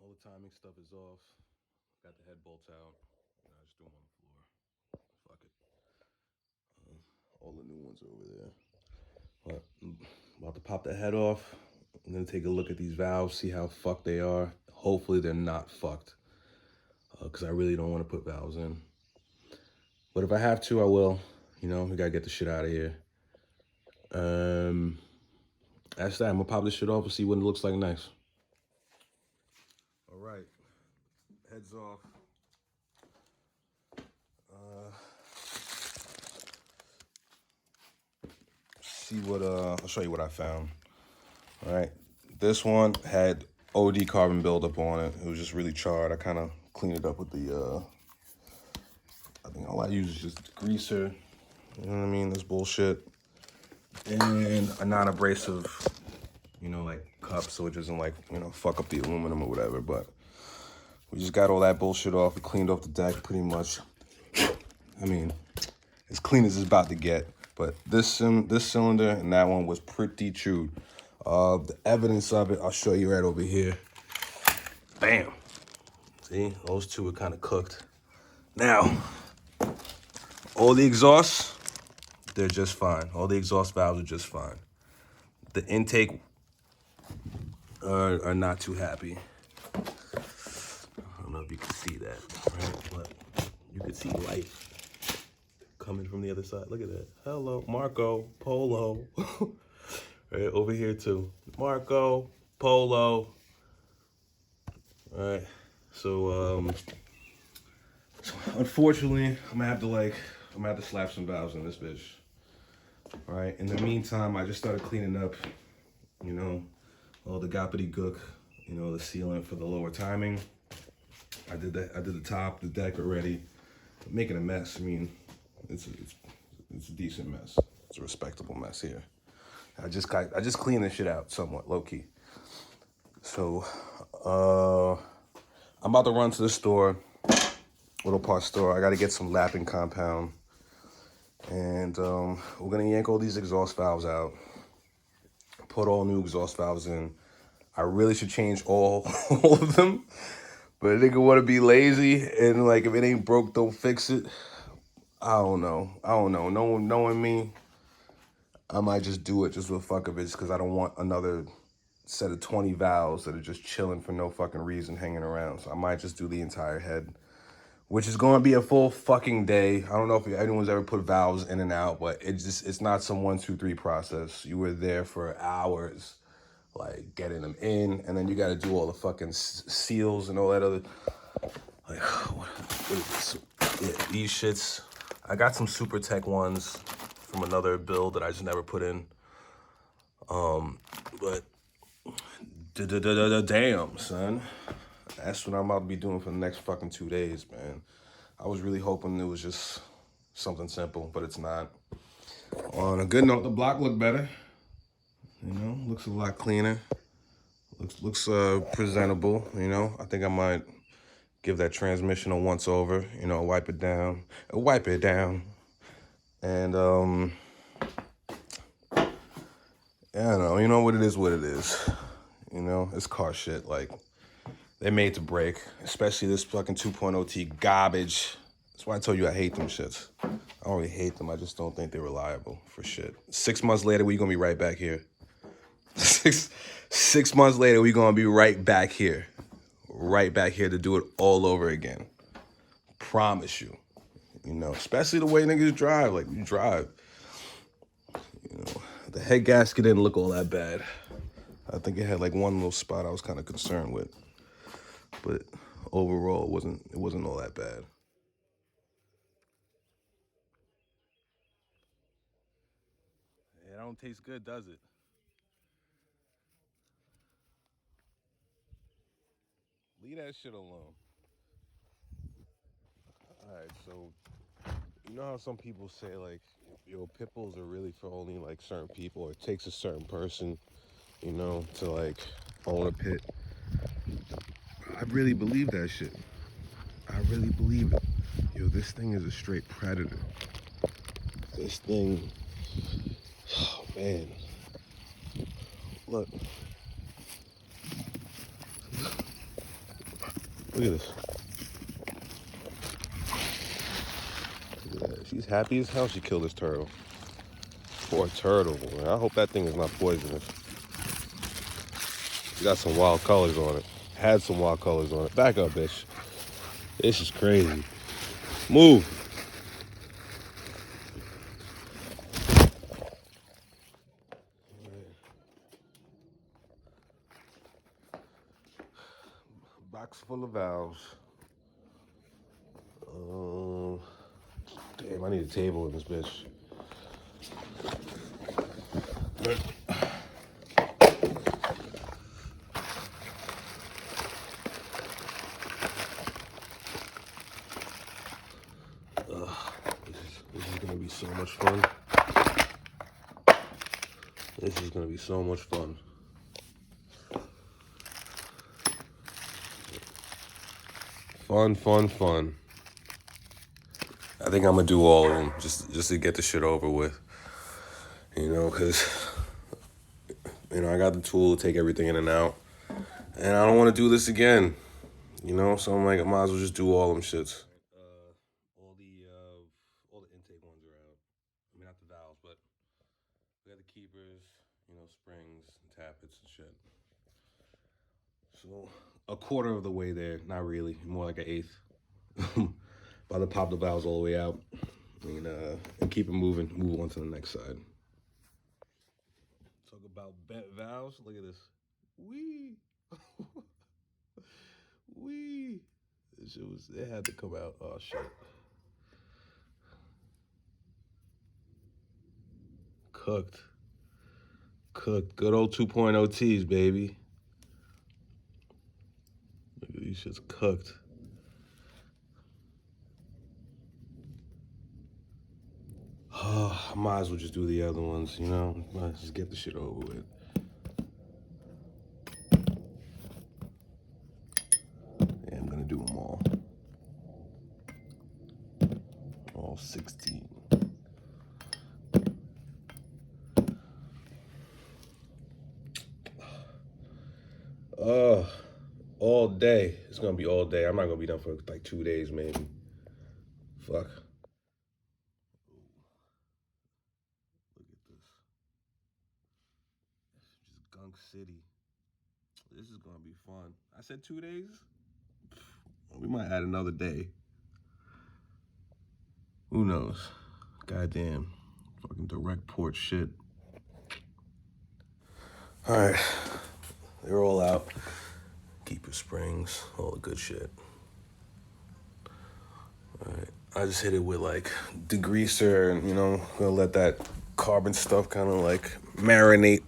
All the timing stuff is off. Got the head bolts out. I just threw them on the floor. Fuck it. All the new ones are over there. But I'm about to pop the head off. I'm gonna take a look at these valves, see how fucked they are. Hopefully they're not fucked, because I really don't want to put valves in. But if I have to, I will. You know, we gotta get the shit out of here. That's that. I'm gonna pop this shit off and see what it looks like next. All right, heads off. See what I'll show you what I found. All right, this one had OD carbon buildup on it. It was just really charred. I kind of cleaned it up with the I think all I use is just greaser. You know what I mean? This bullshit. And a non-abrasive, you know, like cup, so it doesn't like, you know, fuck up the aluminum or whatever. But we just got all that bullshit off. We cleaned off the deck pretty much. I mean, as clean as it's about to get. But this cylinder and that one was pretty chewed. The evidence of it, I'll show you right over here. Bam. See, those two are kind of cooked. Now, all the exhausts, they're just fine. All the exhaust valves are just fine. The intake are not too happy. I don't know if you can see that, right? But you can see light coming from the other side. Look at that. Hello, Marco, Polo. Right, over here too. Marco, Polo. All right, so unfortunately, I'm gonna have to slap some valves in this bitch. All right, in the meantime, I just started cleaning up, you know, all the goppity gook, you know, the sealant for the lower timing. I did the top, the deck already. I'm making a mess. I mean, it's a decent mess. It's a respectable mess here. I just cleaned this shit out somewhat, low key. So, I'm about to run to the store, auto parts store. I got to get some lapping compound, and we're gonna yank all these exhaust valves out, put all new exhaust valves in. I really should change all of them, but a nigga want to be lazy and like if it ain't broke, don't fix it. I don't know. Knowing me, I might just do it just for the fuck of it, because I don't want another set of 20 valves that are just chilling for no fucking reason hanging around. So I might just do the entire head, which is going to be a full fucking day. I don't know if anyone's ever put valves in and out, but it's not some 1, 2, 3 process. You were there for hours, like getting them in, and then you got to do all the fucking seals and all that other, like, what is this? Yeah, these shits. I got some Super Tech ones from another build that I just never put in. But damn, son. That's what I'm about to be doing for the next fucking 2 days, man. I was really hoping it was just something simple, but it's not. On a good note, the block looked better. You know, looks a lot cleaner. Looks presentable, you know. I think I might give that transmission a once over, you know, wipe it down. And I don't know, you know what it is, You know, it's car shit. Like, they're made to break, especially this fucking 2.0 T garbage. That's why I told you I hate them shits. I don't really hate them. I just don't think they're reliable for shit. 6 months later, we gonna be right back here. Six months later, we gonna be right back here. Right back here to do it all over again. Promise you. You know, especially the way niggas drive. Like, you drive. You know, the head gasket didn't look all that bad. I think it had like one little spot I was kind of concerned with. But overall, it wasn't all that bad. It don't taste good, does it? Leave that shit alone. All right, so you know how some people say like, yo, pit bulls are really for only like certain people, or it takes a certain person, you know, to like own a pit. I really believe that shit. I really believe it. Yo, this thing is a straight predator. This thing, oh man. Look, Look at this. Look at that. She's happy as hell she killed this turtle. Poor turtle, man. I hope that thing is not poisonous. She got some wild colors on it. Had some wild colors on it. Back up, bitch. This is crazy. Move. Box full of valves. Damn, I need a table in this bitch. This is gonna be so much fun. This is gonna be so much fun. Fun, fun, fun. I think I'm gonna do all of them just to get the shit over with. You know, cause you know I got the tool to take everything in and out, and I don't want to do this again. You know, so I'm like, I might as well just do all them shits. All the intake ones are out. I mean, not the valves, but we got the keepers, you know, springs, and tappets and shit. So a quarter of the way there, not really, more like an eighth. About to pop the valves all the way out and keep it moving. Move on to the next side. Talk about bent valves. Look at this. Wee. Wee. It had to come out. Oh shit. Cooked. Good old 2.0 T's, baby. Look at these shits cooked. Oh, I might as well just do the other ones, you know? Might just get the shit over with. Yeah, I'm gonna do them all. All 16. All day. It's gonna be all day. I'm not gonna be done for like 2 days, maybe. Fuck. Look at this. Just Gunk City. This is gonna be fun. I said 2 days. We might add another day. Who knows? Goddamn. Fucking direct port shit. All right. They're all out. Keeper springs, all the good shit. All right. I just hit it with like degreaser and, you know, gonna let that carbon stuff kind of like marinate